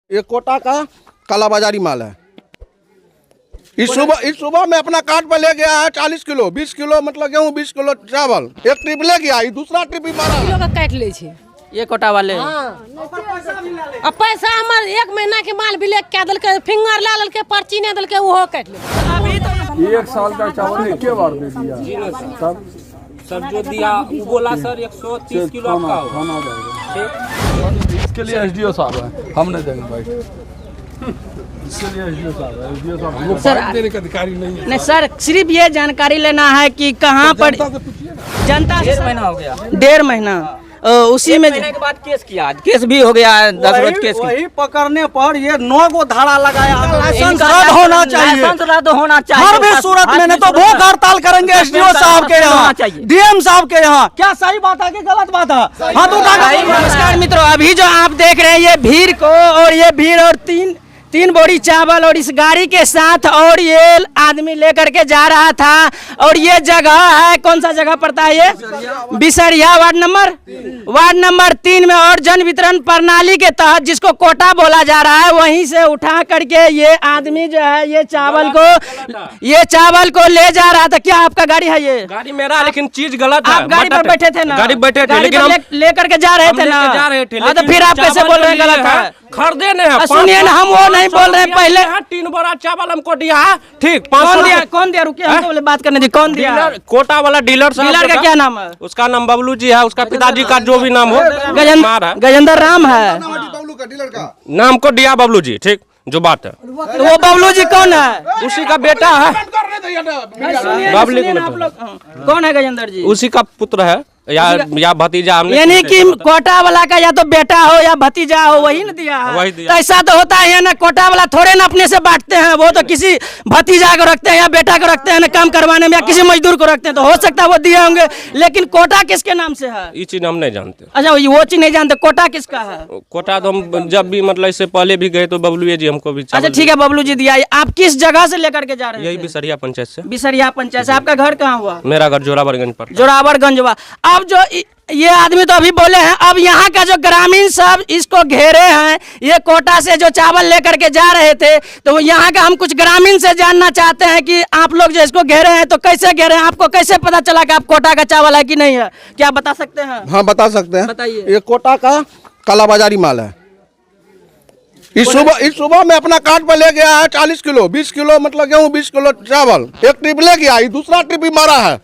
ये कोटा का कालाबाजारी माल है। इस सुबह में अपना कार्ड पे ले गया है 40 किलो 20 किलो मतलब गेहूँ 20 किलो चावल एक ट्रिप ले गया, दूसरा ट्रिप भी मारा किलो का काट ले छे ये कोटा वाले। अब पैसा हमार 1 महीना के माल भी ले क्या दल के फिंगर ला के पर्ची ने दल के वो काट ले। अभी तो 1 साल का चावल के बार दे दिया तब सर जो दिया वो बोला सर 130 किलो आपका खाना जाएगा। इसके लिए एसडीओ साहब है, हम नहीं देंगे भाई। इसके लिए एसडीओ साहब है, एसडीओ साहब हमको बाइट देने का अधिकारी नहीं है। नहीं सर, सिर्फ ये जानकारी लेना है कि कहाँ पर जनता 1.5 महीना हो गया। 1.5 महीना उसी में के बाद केस किया, केस भी हो गया है 10 रोज केस। वही पकड़ने पर ये 9 को धारा लगाया। लाइसेंस इनका रद्द होना चाहिए, लाइसेंस रद्द होना चाहिए हर भी सूरत में। नहीं तो भूख हड़ताल करेंगे एसडीओ साहब के यहाँ, डीएम साहब के यहाँ। क्या सही बात है कि गलत बात है? हाथ उठा कर नमस्कार मित्रों, अभी जो आप देख रहे हैं ये भीड़ को और ये भीड़ और तीन बोरी चावल और इस गाड़ी के साथ और ये आदमी लेकर के जा रहा था। और ये जगह है, कौन सा जगह पड़ता है ये? बिसरिया वार्ड नंबर 3 में। और जन वितरण प्रणाली के तहत जिसको कोटा बोला जा रहा है, वहीं से उठा करके ये आदमी जो है ये चावल को ले जा रहा था। क्या आपका गाड़ी है ये? गाड़ी मेरा, लेकिन चीज गलत है। आप गाड़ी पर बैठे थे ना? गाड़ी बैठे थे, लेकिन हम लेकर के जा रहे थे ना? तो फिर आप कैसे बोल रहे हैं गलत है? खरीदे नहीं। सुनिए ना, हम वो नहीं बोल रहे हैं। पहले 3 बोरा चावल हमको दिया है, ठीक 500 दिया। कौन दिया? रुकिए, हमको बात करने दी। कौन दिया? कोटा वाला डीलर का क्या नाम है? उसका नाम बबलू जी है, उसका पिताजी का जो भी नाम हो गजेंद्र राम है, नाम को दिया बबलू जी, ठीक जो बात है। तो वो बबलू जी कौन है? उसी का बेटा है। बबलू कौन है? गजेंद्र जी उसी का पुत्र है या भतीजा। यानी कि कोटा वाला का या तो बेटा हो या भतीजा हो, वही न दिया है। वही दिया। तो ऐसा तो होता है ना, कोटा वाला थोड़े ना अपने से बांटते हैं, वो तो किसी भतीजा को रखते हैं या बेटा को रखते हैं ना काम करवाने में, या किसी मजदूर को रखते हैं। तो हो सकता है वो दिए होंगे, लेकिन कोटा किसके नाम से है ये चीज हम नहीं जानते। अच्छा, वो चीज नहीं जानते। कोटा किसका है? कोटा तो हम जब भी मतलब इससे पहले भी गए तो बबलू जी हमको भी। अच्छा ठीक है, बबलू जी दिया। आप किस जगह से लेकर के जा रहे हैं? यही बिसरिया पंचायत से। बिसरिया पंचायत से। आपका घर कहाँ हुआ? मेरा घर जोरावरगंज पर। जोरावरगंज हुआ। अब जो ये आदमी तो अभी बोले हैं, अब यहाँ का जो ग्रामीण सब इसको घेरे हैं, ये कोटा से जो चावल लेकर के जा रहे थे, तो यहाँ का हम कुछ ग्रामीण से जानना चाहते हैं कि आप लोग जो इसको घेरे हैं तो कैसे घेरे हैं? आपको कैसे पता चला कि आप कोटा का चावल है कि नहीं है? क्या बता सकते हैं? हाँ बता सकते हैं, बताइए। ये कोटा का कालाबाजारी माल है। इस सुबह में अपना कार्ड पे ले गया है 40 किलो 20 किलो मतलब गेहूँ 20 किलो चावल एक ट्रिप ले गया, दूसरा ट्रिप भी मारा है।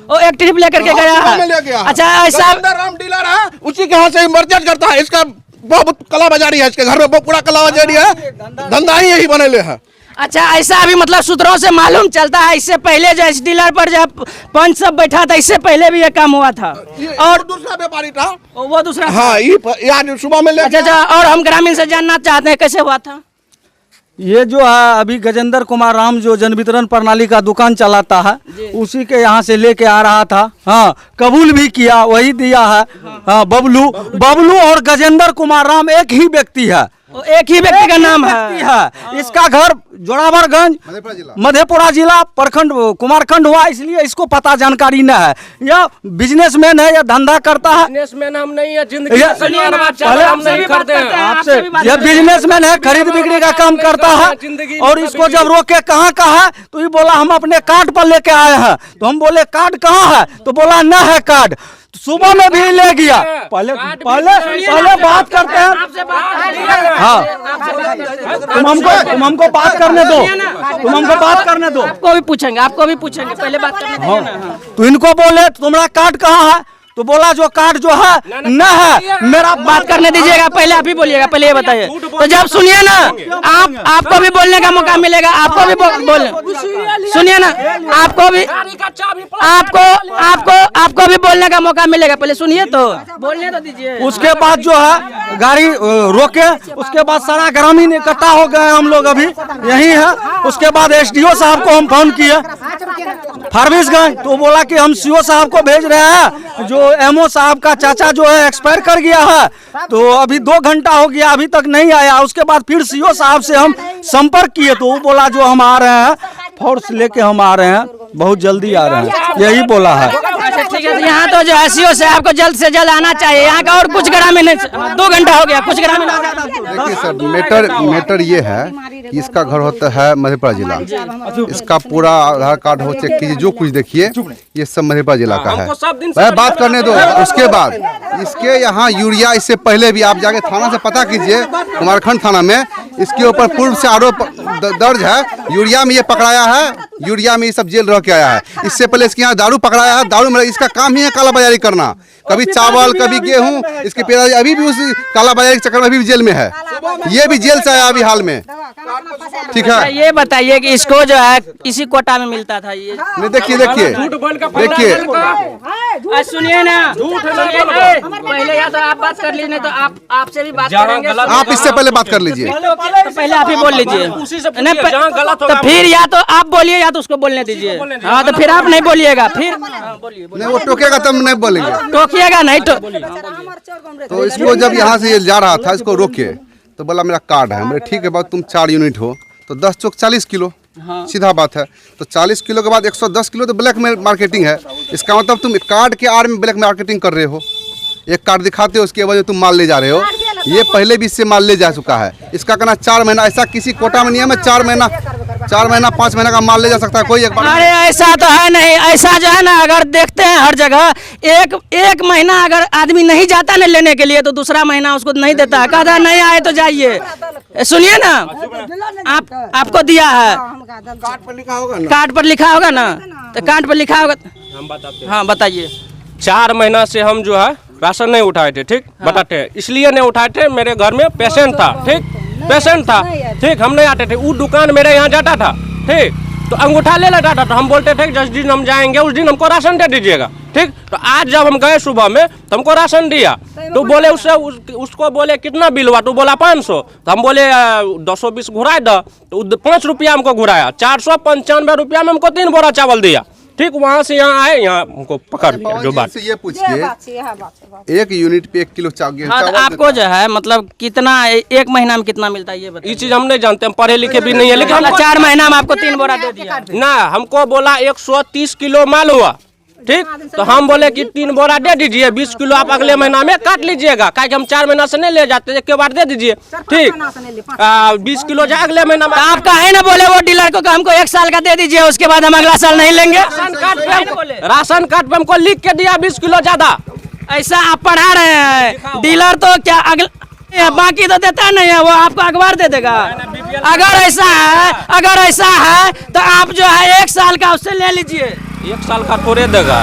वो एक ट्रिप लेकर के गया है। अच्छा, ऐसा राम डीलर है, उसी के यहाँ से मर्जत करता है। इसका बहुत कालाबाजारी है, इसके घर में बहुत पूरा कालाबाजारी है, धंधा ही यही बनेले है। अच्छा, ऐसा अभी मतलब सूत्रों से मालूम चलता है, इससे पहले जो इस डीलर पर जब पंच सब बैठा था, इससे पहले भी ये काम हुआ था। और दूसरा व्यापारी था, वो दूसरा। हाँ, ये सुबह में ले। अच्छा, और हम ग्रामीण से जानना चाहते हैं कैसे हुआ था? ये जो है अभी गजेंद्र कुमार राम जो जन वितरण प्रणाली का दुकान चलाता है, उसी के यहाँ से लेके आ रहा था। हाँ, कबूल भी किया, वही दिया है। हाँ, बबलू और गजेंद्र कुमार राम एक ही व्यक्ति है, एक ही व्यक्ति का नाम है। इसका घर जोरावरगंज मधेपुरा जिला प्रखंड कुमारखंड हुआ, इसलिए इसको पता जानकारी न है। यह बिजनेसमैन है, यह धंधा करता है। बिजनेसमैन हम नहीं है, जिंदगी हम नहीं करते हैं आपसे। यह बिजनेसमैन है, खरीद बिक्री का काम करता है। और इसको जब रोके कहाँ का है, तो ये बोला हम अपने कार्ड पर लेके आए हैं। तो हम बोले कार्ड कहाँ है, तो बोला न है कार्ड। सुबह में भी ले गया। पहले बात करते हैं। हाँ, तुम हमको बात करने दो, आपको भी पूछेंगे, पहले बात करने दो ना। तो इनको बोले तुम्हारा कार्ड कहाँ है, तो बोला जो कार्ड जो है न है। मेरा बात करने दीजिएगा, पहले आप ही बोलिएगा, पहले ये बताइए। तो जब सुनिए ना, आपको भी बोलने का मौका मिलेगा, आपको भी बोलने, सुनिए ना, आपको भी बोलने का मौका मिलेगा। पहले सुनिए तो बोलने तो दीजिए। उसके बाद जो है गाड़ी रोके, उसके बाद सारा ग्रामीण इकट्ठा हो गए, हम लोग अभी यही है। उसके बाद एसडीओ साहब को हम फोन किए। फारबिसगंज। तो बोला कि हम सीओ साहब को भेज रहे हैं, जो एमओ साहब का चाचा जो है एक्सपायर कर गया है, तो अभी 2 घंटा हो गया अभी तक नहीं आया। उसके बाद फिर सीओ साहब से हम संपर्क किए तो वो बोला जो हम आ रहे हैं, फोर्स लेके हम आ रहे हैं, बहुत जल्दी आ रहे हैं, यही बोला है। अच्छा ठीक है, यहाँ तो जो है सीओ साहब को जल्द से जल्द आना चाहिए। यहाँ का और कुछ ग्रामीण 2 घंटा हो गया, कुछ ग्रामीण देखिए सर, मैटर ये है कि इसका घर होता है मधेपुरा जिला, इसका पूरा आधार कार्ड हो चेक कीजिए, जो कुछ देखिए ये सब मधेपुरा जिला का है। वह बात करने दो, उसके बाद इसके यहाँ यूरिया, इससे पहले भी आप जाके थाना से पता कीजिए, कुमारखंड थाना में इसके ऊपर पूर्व से आरोप दर्ज है। यूरिया में ये पकड़ाया है, यूरिया में ये सब जेल रह के आया है। इससे पहले इसके यहाँ दारू पकड़ाया है, दारू में इसका काम ही है कालाबाजारी करना, कभी चावल कभी गेहूं। इसके पिताजी अभी भी उस कालाबाजारी के चक्कर में अभी भी जेल में है, ये भी जेल से आया अभी हाल में। ठीक है, ये बताइए कि इसको जो है इसी कोटा में मिलता था ये? नहीं देखिए सुनिए ना, पहले या तो आप बात कर लीजिए, नहीं तो आपसे भी बात करेंगे। आप इससे पहले बात कर लीजिए, तो पहले आप ही बोल लीजिए, तो फिर या तो आप बोलिए या तो उसको बोलने दीजिए। हाँ तो फिर आप नहीं बोलिएगा, फिर नहीं वो टोकेगा तब नहीं बोलेंगे, टोकिएगा नहीं तो। तो इसको जब यहाँ से ये जा रहा था, इसको रोके तो बोला मेरा कार्ड है। मेरे ठीक है बात, तुम 4 यूनिट हो तो 10 चौक 40 किलो, सीधा बात है। तो 40 किलो के बाद 110 किलो तो ब्लैक में मार्केटिंग है। इसका मतलब तुम कार्ड के आड़ में ब्लैक मार्केटिंग कर रहे हो। एक कार्ड दिखाते हो, उसके वजह तुम माल ले जा रहे हो। ये पहले भी इससे माल ले जा चुका है। इसका कहना 4 महीना, ऐसा किसी कोटा में नियम है 4 महीना 5 महीना का माल ले जा सकता है कोई एक बार। अरे ऐसा तो है नहीं, ऐसा जो है ना, अगर देखते हैं हर जगह एक महीना अगर आदमी नहीं जाता ना लेने के लिए तो दूसरा महीना उसको नहीं देता है, कहता नहीं आए तो जाइए। सुनिए ना, आपको दिया है, कार्ड पर लिखा होगा ना, कार्ड पर लिखा होगा ना, तो कार्ड पर लिखा होगा। हम बताते हैं। हाँ बताइए। 4 महीना से हम जो है राशन नहीं उठाए थे, ठीक बताते हैं। इसलिए नहीं उठाए थे, मेरे घर में पेशेंट था, ठीक पेशेंट था, ठीक हम नहीं आते थे। वो दुकान मेरे यहाँ जाता था, ठीक तो अंगूठा ले लेता था, तो हम बोलते थे जिस दिन हम जाएंगे उस दिन हमको राशन दे दीजिएगा, ठीक। तो आज जब हम गए सुबह में तो हमको राशन दिया, तो बोले उसको बोले कितना बिल हुआ, तो बोला 500। तो हम बोले 220 घुराए दो, तो 5 रुपया हमको घुराया, 495 रुपया में हमको 3 बोरा चावल दिया, ठीक। वहाँ से यहाँ आए, यहाँ हमको पकड़ लिया। जो बात ये पूछिए 1 यूनिट पे 1 किलो चावल। हाँ तो आपको जो है मतलब कितना 1 महीना में कितना मिलता है ये बताइए। ये चीज हम नहीं जानते, हम पढ़े लिखे भी नहीं है, लेकिन मतलब 4 महीना में आपको 3 बोरा दे दिया ना। हमको बोला 130 किलो माल हुआ, ठीक। तो हम बोले कि 3 बोरा दे दीजिए, 20 किलो आप अगले महीना में काट लीजिएगा, क्या कि हम 4 महीना से नहीं ले जाते, एक बार दे दीजिए, ठीक। 20 किलो जाए अगले महीना में। आप कहे ना बोले वो डीलर को हमको 1 साल का दे दीजिए, उसके बाद हम अगला साल नहीं लेंगे। राशन कार्ड पे हमको लिख के दिया 20 किलो ज्यादा। ऐसा आप पढ़ा रहे हैं, डीलर तो क्या अगला बाकी तो देता नहीं है, वो आपको अखबार दे देगा। अगर ऐसा है तो आप जो है 1 साल का उससे ले लीजिए। 1 साल का थोड़े देगा,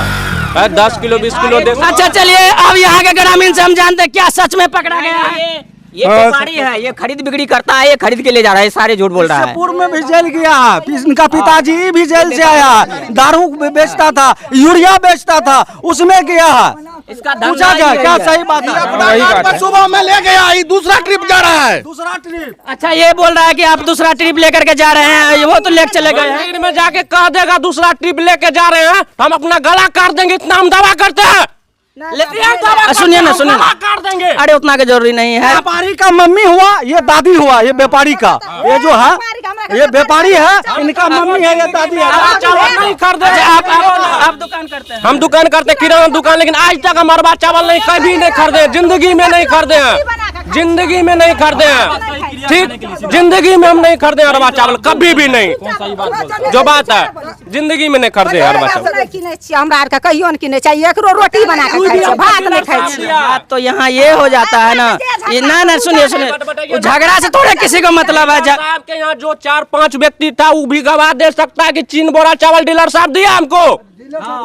10 किलो 20 किलो देगा। अच्छा चलिए, अब यहाँ के ग्रामीण से हम जानते हैं क्या सच में पकड़ा गया है। ये व्यापारी है, ये खरीद बिक्री करता है, ये खरीद के ले जा रहा है, सारे झूठ बोल रहा है। पूर्व में भी जेल गया, इनका पिताजी भी जेल से आया, दारू बेचता था, यूरिया बेचता था, उसमें गया है। इसका पूछा जाए क्या सही बात है? सुबह में ले गया, ये दूसरा ट्रिप जा रहा है। दूसरा ट्रिप। अच्छा ये बोल रहा है कि आप दूसरा ट्रिप लेकर के जा रहे हैं, वो तो लेके चले गए हैं। मंदिर में जाके कह देगा दूसरा ट्रिप लेके जा रहे हैं, हम अपना गला काट देंगे, इतना हम दावा करते हैं। सुनिए ना, सुनिए ना, काट देंगे। अरे उतना की जरूरी नहीं है। व्यापारी का मम्मी हुआ, ये दादी हुआ, ये व्यापारी का, ये जो है ये व्यापारी है, इनका मम्मी है, ये दादी है। चावल नहीं खरीदे। आप दुकान करते हैं? हम दुकान करते किराना दुकान, लेकिन आज तक हमारे पास चावल नहीं, कभी नहीं खरीदे, जिंदगी में नहीं खरीदे हैं, जिंदगी में नहीं खरीदे हैं, ठीक। जिंदगी में हम नहीं खरीदे अरबा चावल, कभी भी नहीं। जो बात है जिंदगी में नहीं खरीदे अरबा चावल। हमरा आर का कहियो न किने चाहिए, एकरो रोटी बना के खाई छै, भात नहीं खाई छै। बात तो यहाँ ये हो जाता है ना, ये ना सुनिए सुनिए, झगड़ा से थोड़े किसी को मतलब है। आपके यहाँ जो 4-5 व्यक्ति था वो भी गवाह दे सकता है कि 3 बोरा चावल डीलर साहब दिया हमको,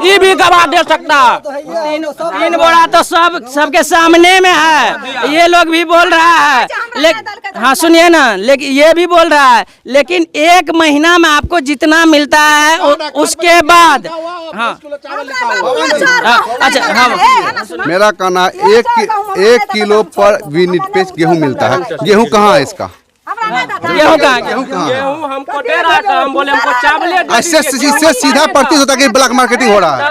ये भी गवाह दे सकता है। 3 बोरा तो सबके सामने में है, ये लोग भी बोल रहा है। हाँ सुनिए ना, लेकिन ये भी बोल रहा है, लेकिन 1 महीना में आपको जितना मिलता है उसके बाद। हाँ अच्छा, हाँ मेरा कहना 1 किलो पर यूनिट पे गेहूं मिलता है। गेहूं कहाँ है इसका? गेहूँ कहाँ गेहूँ कहाँ है? गेहूँ हमको दे रहा था, हम बोले हमको चावल इससे सीधा प्रतीत होता है कि ब्लैक मार्केटिंग हो रहा है।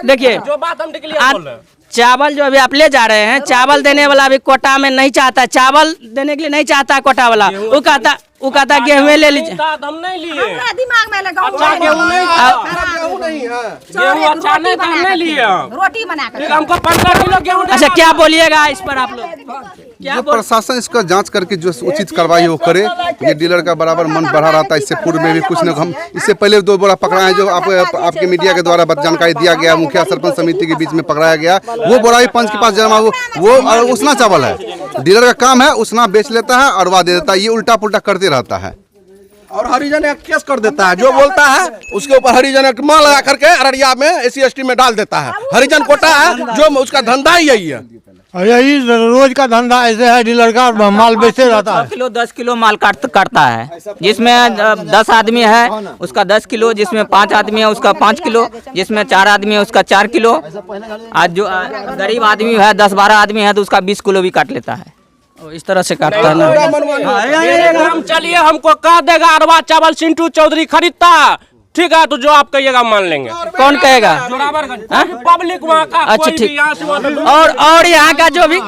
देखिए जो बात हम क्लियर बोल रहे हैं। चावल जो अभी आप ले जा रहे हैं, चावल देने वाला अभी कोटा में नहीं चाहता, चावल देने के लिए नहीं चाहता कोटा वाला, वो कहता गेहूँ ले लीजिए। हम नहीं लिए, दिमाग में लगा अच्छा गेहूँ नहीं गेहूं नहीं है। गेहूँ अच्छा नहीं था, हम नहीं लिए। रोटी बना कर हमको 15 किलो गेहूँ अच्छा क्या बोलिएगा इस पर आप लोग? जो प्रशासन इसका जांच करके जो उचित कार्रवाई वो करे। ये डीलर का बराबर मन बढ़ा रहा था। इससे पूर्व में भी कुछ न हम इससे पहले 2 बोरा पकड़ा है, जो आपके मीडिया के द्वारा जानकारी दिया गया, मुखिया सरपंच समिति के बीच में पकड़ाया गया। वो बोरा भी पंच के पास जमा, वो उसना चावल है। डीलर का काम है उसना बेच लेता है और दे देता है, ये उल्टा पुल्टा करते रहता है। और हरिजन एक केस कर देता है, जो बोलता है उसके ऊपर हरिजन एक माल लगा करके अररिया में SC/ST में डाल देता है। हरिजन कोटा है, जो उसका धंधा ही यही है। यही रोज का धंधा ऐसे है, डीलर का माल बेचते रहता है। 10 किलो माल करता है, जिसमें 10 आदमी है उसका 10 किलो, जिसमें 5 आदमी है उसका 5 किलो, जिसमें 4 आदमी है उसका 4 किलो। आज जो गरीब आदमी है 10-12 आदमी है तो उसका 20 किलो भी काट लेता है। इस तरह से काटता है ना। हम चलिए, हमको कह देगा अरवा चावल चिंटू चौधरी खरीदता, ठीक है, तो जो आप कहिएगा मान लेंगे। कौन कहेगा? पब्लिक वहाँ का। अच्छा ठीक। और यहाँ का जो भी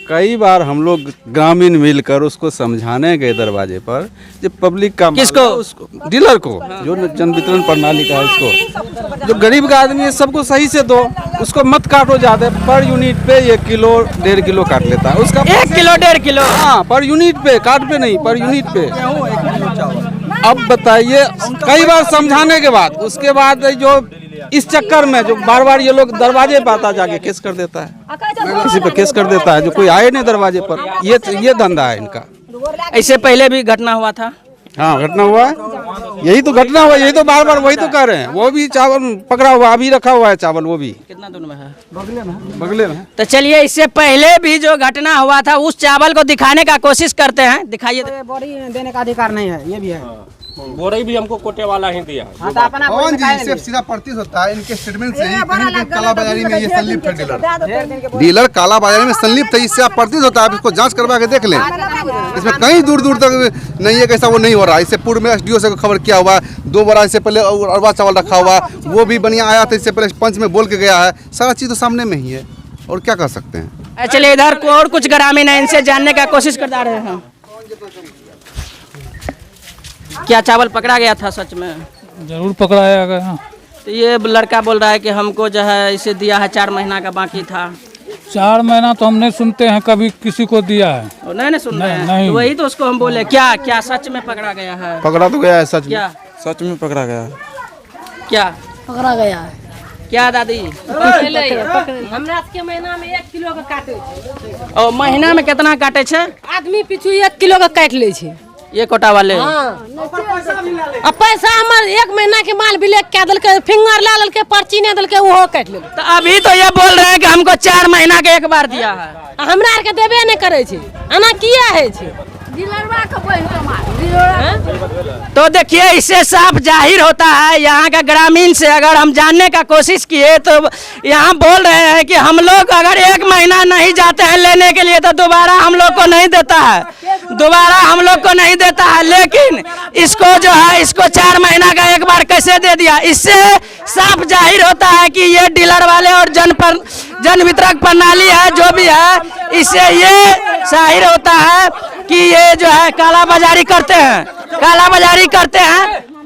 कई बार हम लोग ग्रामीण मिलकर उसको समझाने गए दरवाजे पर, जब पब्लिक का किसको? उसको डीलर को, जो जन वितरण प्रणाली का है उसको, जो गरीब का आदमी है सबको सही से दो, उसको मत काटो ज्यादा। पर यूनिट पे 1 किलो 1.5 किलो काट लेता है उसका। 1 किलो 1.5 किलो? हाँ, पर यूनिट पे, काट पे नहीं, पर यूनिट पे। अब बताइए, कई बार समझाने के बाद उसके बाद जो इस चक्कर में जो बार ये लोग दरवाजे पर आता जाके केस कर देता है, किसी पे केस कर देता है जो कोई आए नहीं दरवाजे पर। ये धंधा है इनका। इससे पहले भी घटना हुआ था। हाँ, घटना हुआ है, यही तो घटना हुआ, यही तो बार वही तो कह रहे हैं। वो भी चावल पकड़ा हुआ, अभी रखा हुआ है चावल, वो भी कितना दूर में है? बगले में। तो चलिए, इससे पहले भी जो घटना हुआ था उस चावल को दिखाने का कोशिश करते हैं, दिखाइए। बोरी देने का अधिकार नहीं है, ये भी है। बोरी भी हमको कोटे वाला ही दिया। कौन जी इससे सीधा प्रतीत होता है इनके स्टेटमेंट से ही कहीं कालाबाजारी में ये संलिप्त है। डीलर कालाबाजारी में संलिप्त है, इससे आप प्रतीत होता है। आप इसको जांच करवा के देख लें, इसमें कहीं दूर तक नहीं है कैसा वो नहीं हो रहा है। इससे पूर्व में SDO से खबर किया हुआ है, 2 बोरा इससे पहले अरवा चावल रखा हुआ, वो भी बढ़िया आया था। इससे पहले पंच में बोल के गया है, सारा चीज़ तो सामने में ही है, और क्या कर सकते हैं। चलिए, इधर को और कुछ ग्रामीण है, इनसे जानने का कोशिश करता रहे हैं। क्या चावल पकड़ा गया था सच में? जरूर पकड़ाया गया। तो ये लड़का बोल रहा है कि हमको जो है इसे दिया है, 4 महीना का बाकी था। 4 महीना तो हम नहीं सुनते हैं कभी किसी को दिया है। नहीं सुन रहे हैं। नहीं। तो वही तो उसको हम बोले, क्या सच में पकड़ा गया है? पकड़ा तो गया है सच में। क्या सच में पकड़ा गया है? क्या पकड़ा गया है? क्या दादी? हमरा के महीना में 1 किलो का काटे, और महीना में कितना काटे छे? आदमी पीछू 1 किलो का काट ले छे। ये कोटा वाले? अब पैसा हमर 1 महीना के माल भी लेके दल के, फिंगर ला लेल के, पर्ची ने दल के, वो काट ले। तो अभी तो ये बोल रहे हैं कि हमको 4 महीना के एक बार दिया है। हमरा आर के देबे नहीं करे छे, एना किया है छे? तो देखिए, इससे साफ जाहिर होता है यहाँ का ग्रामीण से अगर हम जानने का कोशिश किए तो यहाँ बोल रहे हैं कि हम लोग अगर 1 महीना नहीं जाते हैं लेने के लिए तो दोबारा हम लोग को नहीं देता है, लेकिन इसको जो है, इसको 4 महीना का एक बार कैसे दे दिया? इससे साफ जाहिर होता है कि ये डीलर वाले और जन वितरक प्रणाली है जो भी है, इससे ये जाहिर होता है कि ये जो है कालाबाजारी करते हैं।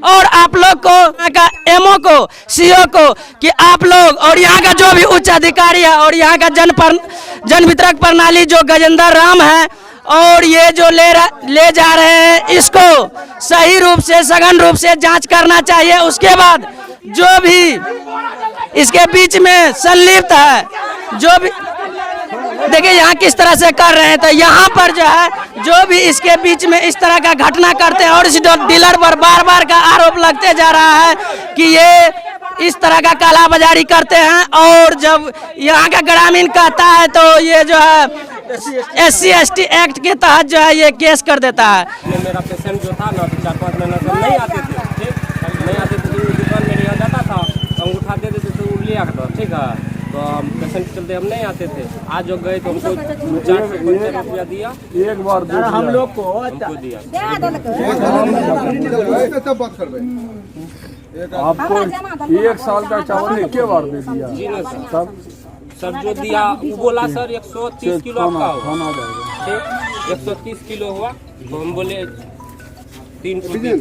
और आप लोग को, यहाँ का MO को, CO को, कि आप लोग और यहाँ का जो भी उच्च अधिकारी है और यहाँ का जन वितरक प्रणाली जो गजेंद्र राम है, और ये जो ले जा रहे हैं, इसको सही रूप से, सघन रूप से जांच करना चाहिए। उसके बाद जो भी इसके बीच में संलिप्त है, जो भी देखिए यहाँ किस तरह से कर रहे हैं, तो यहाँ पर जो है जो भी इसके बीच में इस तरह का घटना करते हैं और इस डीलर पर बार का आरोप लगते जा रहा है कि ये इस तरह का कालाबाजारी करते हैं। और जब यहाँ का ग्रामीण कहता है तो ये जो है SC/ST एक्ट के तहत जो है ये केस कर देता है। मेरा पेशेंट जो था ना 4-5 महीना से नहीं आते थे, ठीक नहीं आते थे, दुकान में नहीं जाता था, अंगूठा दे देते थे, लिया करता, ठीक है। तो पेशेंट के चलते हम नहीं आते थे। आज जो गए तो हमको 4 से 5 रुपया दिया, एक बार दो हम लोग को हमको दिया। आपको 1 साल का चावल एक बार दे दिया। जी ना सर, सर जो दिया वो बोला सर 130 किलो आपका होगा, ठीक 130 किलो हुआ तो हम बोले 3 रुपये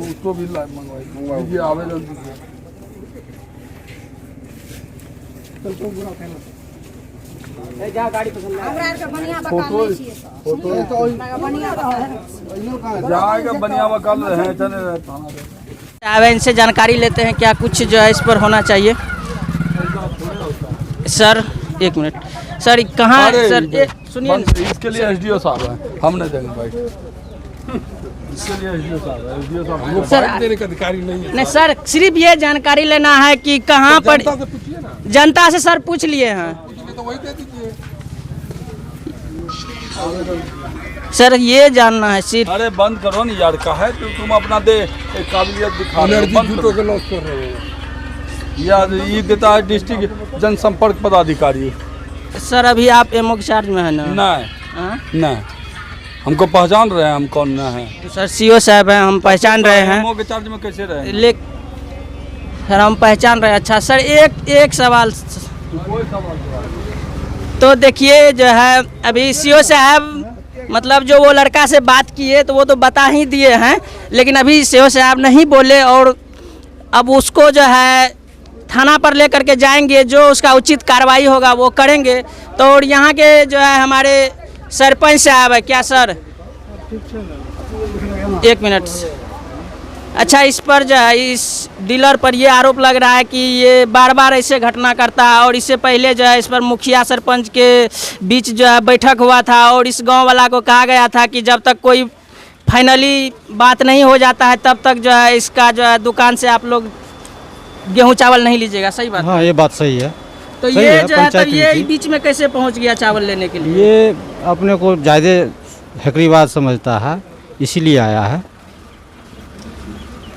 उसको भी मंगवाई आवेदन जाएगा बनिया कल रहे चले रहे। इनसे जानकारी लेते हैं क्या कुछ जो है इस पर होना चाहिए। सर 1 मिनट सर, कहाँ सर सुनिए, इसके लिए एसडीओ साहब हैं, हम नहीं देंगे भाई। इसके लिए एसडीओ साहब है, एसडीओ साहब हमको फाइल देने का अधिकारी नहीं है। नहीं सर, सिर्फ ये जानकारी लेना है कि कहाँ पर जनता से सर पूछ लिए हैं तो वही दे दीजिए। सर, ये जानना है सिर्फ। अरे बंद करो नहीं यार, कहा है तो तुम अपना दे एक काबिलियत दिखा रहे हो, बंद करो। लॉस कर रहे हो यार, ये देता है डिस्ट्रिक्ट जनसंपर्क पदाधिकारी। सर अभी आप एमओ के चार्ज में है ना? नहीं नहीं, हमको पहचान रहे हैं हम कौन ना है। तो सर सीओ साहब हैं, हम पहचान रहे हैं। एमओ के चार्ज में कैसे रहे? सर हम पहचान रहे हैं। अच्छा सर, एक सवाल। तो देखिए जो है अभी सीओ साहब मतलब जो वो लड़का से बात किए तो वो तो बता ही दिए हैं, लेकिन अभी सीओ साहब नहीं बोले और अब उसको जो है थाना पर लेकर के जाएंगे, जो उसका उचित कार्रवाई होगा वो करेंगे। तो और यहाँ के जो है हमारे सरपंच साहब है क्या सर? 1 मिनट। अच्छा, इस पर जो है इस डीलर पर ये आरोप लग रहा है कि ये बार बार ऐसे घटना करता है और इससे पहले जो है इस पर मुखिया सरपंच के बीच जो है बैठक हुआ था और इस गांव वाला को कहा गया था कि जब तक कोई फाइनली बात नहीं हो जाता है तब तक जो है इसका जो है दुकान से आप लोग गेहूं चावल नहीं लीजिएगा। सही बात? हाँ, ये बात सही है। तो सही ये है, जो है तब ये बीच में कैसे पहुंच गया चावल लेने के लिए? ये अपने को ज़्यादा हकरीबात समझता है, इसीलिए आया है।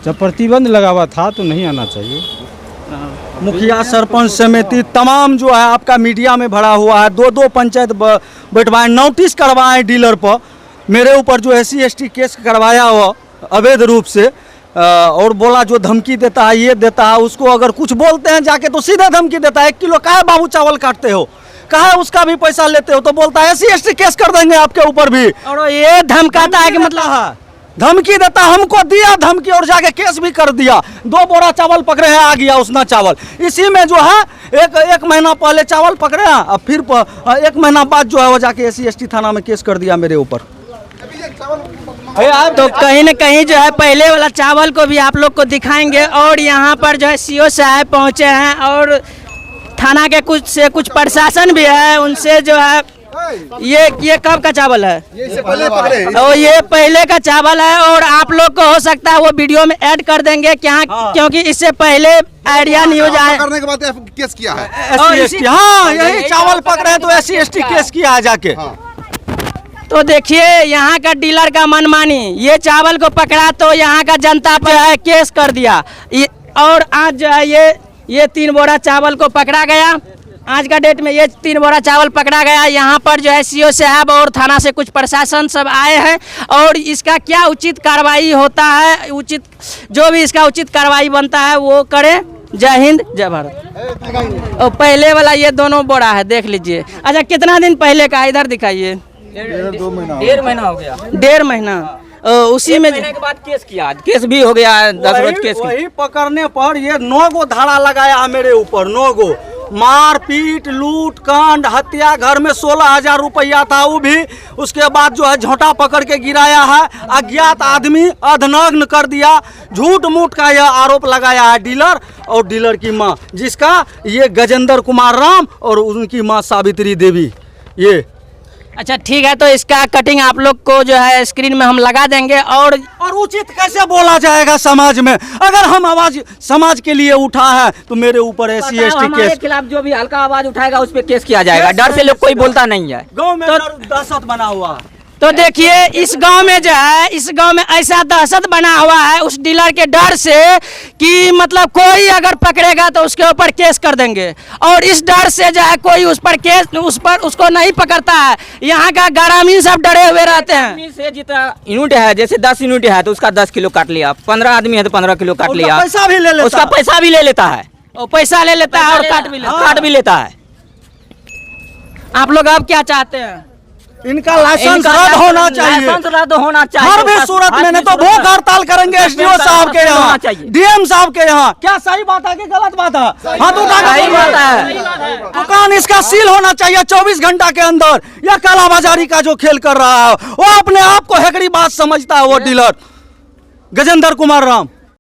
जब प्रतिबंध लगा हुआ था तो नहीं आना चाहिए। मुखिया सरपंच समिति तमाम जो है आपका मीडिया में भरा हुआ है। 2 पंचायत बैठवाएं, नोटिस करवाएं डीलर पर। मेरे ऊपर जो SC/ST केस करवाया हुआ अवैध रूप से, और बोला जो धमकी देता है ये देता है, उसको अगर कुछ बोलते हैं जाके तो सीधे धमकी देता है। 1 किलो काहे बाबू चावल काटते हो, कहा उसका भी पैसा लेते हो, तो बोलता है SC/ST केस कर देंगे आपके ऊपर भी। और ये धमकाता है कि मतलब धमकी देता, हमको दिया धमकी और जाके केस भी कर दिया। 2 बोरा चावल पकड़े हैं, आ गया उसना चावल। इसी में जो है एक महीना पहले चावल पकड़े हैं और फिर 1 महीना बाद जो है वो जाके SC/ST थाना में केस कर दिया मेरे ऊपर। तो कहीं न कहीं जो है पहले वाला चावल को भी आप लोग को दिखाएंगे। और यहाँ पर जो है सीओ साहब पहुँचे हैं और थाना के कुछ प्रशासन भी है, उनसे जो है ये कब का चावल है? और ये पहले का चावल है और आप लोग को हो सकता है वो वीडियो में ऐड कर देंगे क्या, क्योंकि इससे पहले आइडिया न्यूज आए करने के बाद केस किया है। हाँ, यही चावल पकड़े हैं तो SC/ST केस किया है जाके। तो देखिए यहाँ का डीलर का मनमानी, ये चावल को पकड़ा तो यहाँ का जनता पर है केस कर दिया। और आज जो है ये 3 बोरा चावल को पकड़ा गया। आज का डेट में ये 3 बोरा चावल पकड़ा गया। यहाँ पर जो है सीओ साहब और थाना से कुछ प्रशासन सब आए हैं और इसका क्या उचित कार्रवाई होता है, उचित जो भी इसका उचित कार्रवाई बनता है वो करें। जय हिंद, जय भारत। और पहले वाला ये दोनों बोरा है, देख लीजिए। अच्छा, कितना दिन पहले का, इधर दिखाइए। 1.5 महीना हो गया। 1.5 महीना उसी में के बाद केस किया, केस भी हो गया 10 रोज केस। वही पकड़ने पर ये 9 गो धारा लगाया है मेरे ऊपर। 9 गो मारपीट, लूट कांड, हत्या। घर में 16,000 रुपया था, वो भी उसके बाद जो है झोंटा पकड़ के गिराया है। अज्ञात आदमी अर्धनग्न कर दिया। झूठ मूठ का यह आरोप लगाया है डीलर और डीलर की माँ, जिसका ये गजेंद्र कुमार राम और उनकी माँ सावित्री देवी। ये अच्छा ठीक है, तो इसका कटिंग आप लोग को जो है स्क्रीन में हम लगा देंगे। और उचित कैसे बोला जाएगा समाज में? अगर हम आवाज समाज के लिए उठा है तो मेरे ऊपर SC/ST केस के खिलाफ जो भी हल्का आवाज उठाएगा उस पर केस किया जाएगा। डर से लोग कोई बोलता नहीं है। गांव में दहशत बना हुआ। तो देखिए इस गांव में जो है, इस गांव में ऐसा दहशत बना हुआ है उस डीलर के डर से कि मतलब कोई अगर पकड़ेगा तो उसके ऊपर केस कर देंगे, और इस डर से जो है कोई उस पर केस उसको नहीं पकड़ता है। यहाँ का ग्रामीण सब डरे हुए रहते हैं। से जितना यूनिट है, जैसे 10 यूनिट है तो उसका 10 किलो काट लिया, 15 आदमी है तो 15 किलो काट लिया, पैसा भी ले लेता, उसका पैसा भी ले लेता है, और पैसा ले लेता है और काट भी लेता है। आप लोग अब क्या चाहते हैं? इनका लाइसेंस रद्द होना चाहिए, लाइसेंस रद्द होना चाहिए हर भी सूरत में, नहीं तो भूख हड़ताल करेंगे एसडीओ साहब के यहाँ, डीएम साहब के यहाँ। क्या सही बात है कि गलत बात है? हाथ उठा के सही बात है। दुकान इसका सील होना चाहिए 24 घंटा के अंदर। यह कालाबाजारी का जो खेल कर रहा है वो अपने आप को हेकड़ी बात समझता है वो डीलर गजेंद्र कुमार राम।